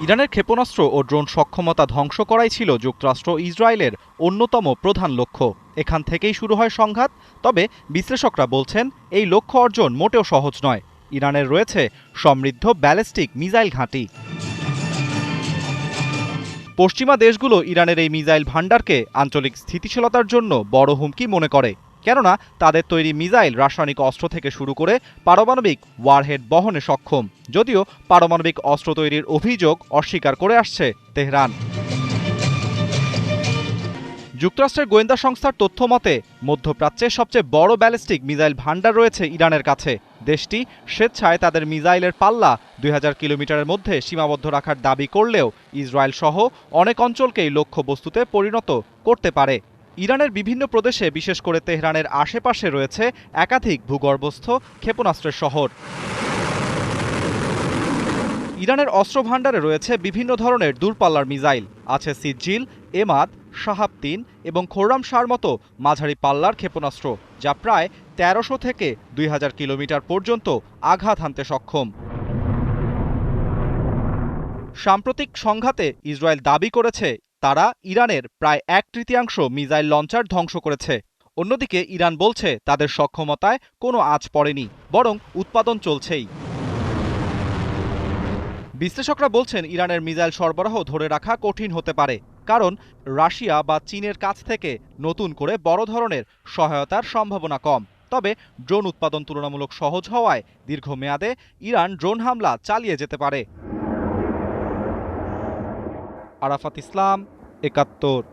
ইরানের ক্ষেপণাস্ত্র ও ড্রোন সক্ষমতা ধ্বংস করাই ছিল যুক্তরাষ্ট্র ইসরায়েলের অন্যতম প্রধান লক্ষ্য। এখান থেকেই শুরু হয় সংঘাত। তবে বিশ্লেষকরা বলছেন এই লক্ষ্য অর্জন মোটেও সহজ নয়। ইরানের রয়েছে সমৃদ্ধ ব্যালিস্টিক মিসাইল ঘাঁটি। পশ্চিমা দেশগুলো ইরানের এই মিসাইল ভান্ডারকে আঞ্চলিক স্থিতিশীলতার জন্য বড় হুমকি মনে করে, কেননা তাদের তৈরি মিসাইল রাসায়নিক অস্ত্র থেকে শুরু করে পারমাণবিক ওয়ারহেড বহনে সক্ষম। যদিও পারমাণবিক অস্ত্র তৈরির অভিযোগ অস্বীকার করে আসছে তেহরান। যুক্তরাষ্ট্রের গোয়েন্দা সংস্থার তথ্য মতে মধ্যপ্রাচ্যের সবচেয়ে বড় ব্যালিস্টিক মিসাইল ভান্ডার রয়েছে ইরানের কাছে। দেশটি স্বেচ্ছায় তাদের মিসাইলের পাল্লা ২০০০ কিলোমিটারের মধ্যে সীমাবদ্ধ রাখার দাবি করলেও ইসরায়েল সহ অনেক অঞ্চলকেই লক্ষ্যবস্তুতে পরিণত করতে পারে। ইরানের বিভিন্ন প্রদেশে, বিশেষ করে তেহরানের আশেপাশে রয়েছে একাধিক ভূগর্ভস্থ ক্ষেপণাস্ত্রের শহর। ইরানের অস্ত্র ভান্ডারে রয়েছে বিভিন্ন ধরনের দূরপাল্লার মিসাইল। আছে সিজ্জিল, এমাদ, শাহাব ৩ এবং খোররামশার মতো মাঝারি পাল্লার ক্ষেপণাস্ত্র, যা প্রায় ১৩০০ থেকে ২০০০ কিলোমিটার পর্যন্ত আঘাত হানতে সক্ষম। সাম্প্রতিক সংঘাতে ইসরায়েল দাবি করেছে তারা ইরানের প্রায় ১/৩ মিসাইল লঞ্চার ধ্বংস করেছে। অন্যদিকে ইরান বলছে তাদের সক্ষমতায় কোনো আঁচ পড়েনি, বরং উৎপাদন চলছেই। বিশ্লেষকরা বলছেন ইরানের মিসাইল সরবরাহ ধরে রাখা কঠিন হতে পারে, কারণ রাশিয়া বা চীনের কাছ থেকে নতুন করে বড় ধরনের সহায়তার সম্ভাবনা কম। তবে ড্রোন উৎপাদন তুলনামূলক সহজ হওয়ায় দীর্ঘমেয়াদে ইরান ড্রোন হামলা চালিয়ে যেতে পারে। আরাফাত ইসলাম, ৭১।